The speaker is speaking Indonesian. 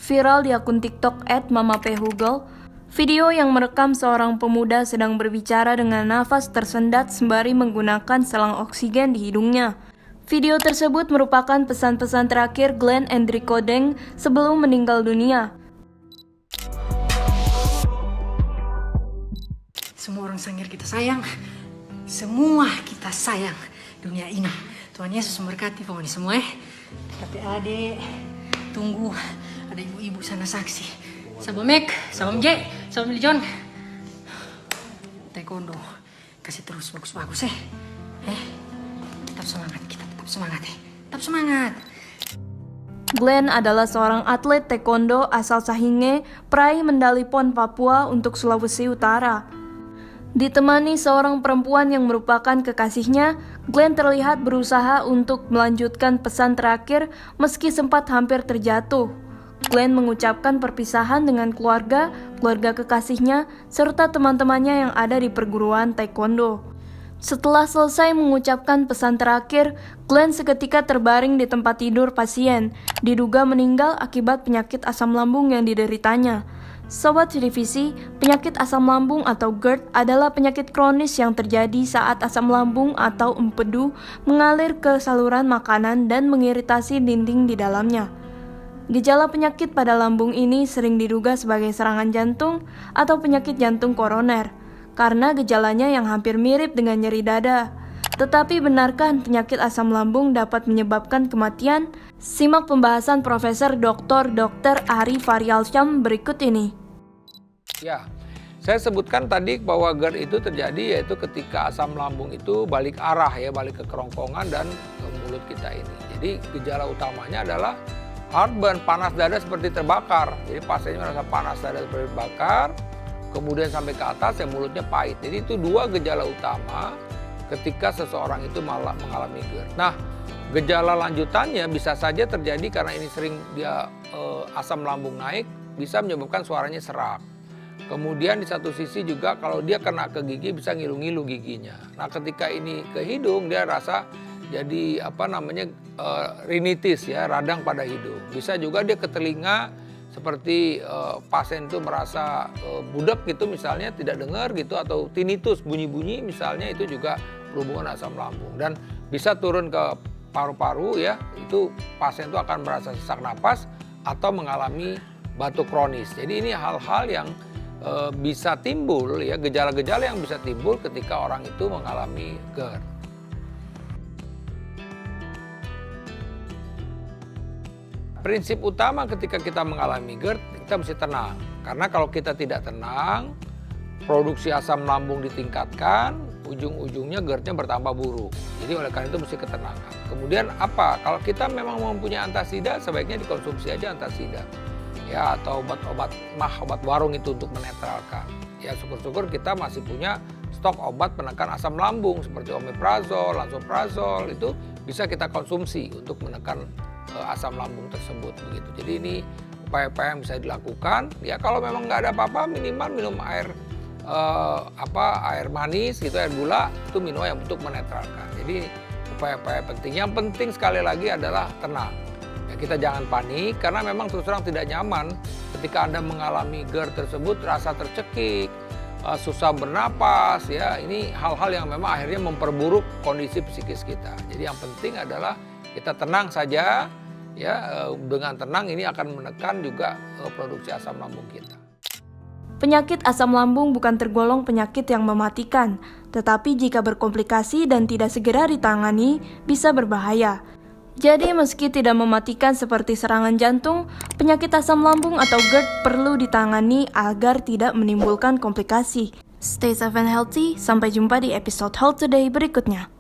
Viral di akun TikTok @mamapehugel, video yang merekam seorang pemuda sedang berbicara dengan nafas tersendat sembari menggunakan selang oksigen di hidungnya. Video tersebut merupakan pesan-pesan terakhir Glenn Endrico Deng sebelum meninggal dunia. Semua orang Sangir kita sayang, semua kita sayang dunia ini. Tuhan Yesus memberkati pokoknya semua Tapi adik, tunggu ada ibu-ibu sana saksi. Salam Mek, salam J, salam John. Taekwondo, kasih terus bagus-bagus Tetap semangat, kita tetap semangat tetap semangat. Glenn adalah seorang atlet taekwondo asal Sahinge, peraih medali PON Papua untuk Sulawesi Utara. Ditemani seorang perempuan yang merupakan kekasihnya, Glenn terlihat berusaha untuk melanjutkan pesan terakhir meski sempat hampir terjatuh. Glenn mengucapkan perpisahan dengan keluarga kekasihnya, serta teman-temannya yang ada di perguruan taekwondo. Setelah selesai mengucapkan pesan terakhir, Glenn seketika terbaring di tempat tidur pasien, diduga meninggal akibat penyakit asam lambung yang dideritanya. Sobat Televisi, penyakit asam lambung atau GERD adalah penyakit kronis yang terjadi saat asam lambung atau empedu mengalir ke saluran makanan dan mengiritasi dinding di dalamnya. Gejala penyakit pada lambung ini sering diduga sebagai serangan jantung atau penyakit jantung koroner, karena gejalanya yang hampir mirip dengan nyeri dada. Tetapi benarkah penyakit asam lambung dapat menyebabkan kematian? Simak pembahasan Profesor Dr. Ari Faryalsyam berikut ini. Ya, saya sebutkan tadi bahwa GERD itu terjadi yaitu ketika asam lambung itu balik arah balik ke kerongkongan dan ke mulut kita ini. Jadi gejala utamanya adalah heartburn, panas dada seperti terbakar. Jadi pasiennya merasa panas dada seperti terbakar, kemudian sampai ke atas mulutnya pahit. Jadi itu dua gejala utama ketika seseorang itu mengalami GERD. Nah, gejala lanjutannya bisa saja terjadi karena ini sering dia asam lambung naik, bisa menyebabkan suaranya serak. Kemudian di satu sisi juga kalau dia kena ke gigi bisa ngilu-ngilu giginya. Nah, ketika ini ke hidung dia rasa jadi rinitis radang pada hidung. Bisa juga dia ke telinga seperti pasien itu merasa budak gitu misalnya, tidak dengar gitu, atau tinnitus, bunyi-bunyi misalnya, itu juga berhubungan asam lambung. Dan bisa turun ke paru-paru itu pasien itu akan merasa sesak napas atau mengalami batuk kronis. Jadi ini hal-hal yang bisa timbul gejala-gejala yang bisa timbul ketika orang itu mengalami GERD. Prinsip utama ketika kita mengalami GERD, kita mesti tenang. Karena kalau kita tidak tenang, produksi asam lambung ditingkatkan, ujung-ujungnya GERD-nya bertambah buruk. Jadi oleh karena itu mesti ketenangan. Kemudian apa? Kalau kita memang mempunyai antasida, sebaiknya dikonsumsi aja antasida. Atau obat warung itu untuk menetralkan. Syukur-syukur kita masih punya stok obat penekan asam lambung seperti omeprazol, lansoprazol, itu bisa kita konsumsi untuk menekan asam lambung tersebut begitu. Jadi ini upaya-upaya yang bisa dilakukan. Kalau memang nggak ada apa-apa, minimal minum air manis gitu, air gula, itu minum yang untuk menetralkan. Jadi upaya-upaya penting. Yang penting sekali lagi adalah tenang. Kita jangan panik karena memang terus terang tidak nyaman ketika Anda mengalami GERD tersebut, rasa tercekik, susah bernapas ini hal-hal yang memang akhirnya memperburuk kondisi psikis kita. Jadi yang penting adalah kita tenang saja dengan tenang ini akan menekan juga produksi asam lambung kita. Penyakit asam lambung bukan tergolong penyakit yang mematikan, tetapi jika berkomplikasi dan tidak segera ditangani bisa berbahaya. Jadi meski tidak mematikan seperti serangan jantung, penyakit asam lambung atau GERD perlu ditangani agar tidak menimbulkan komplikasi. Stay safe and healthy, sampai jumpa di episode Health Today berikutnya.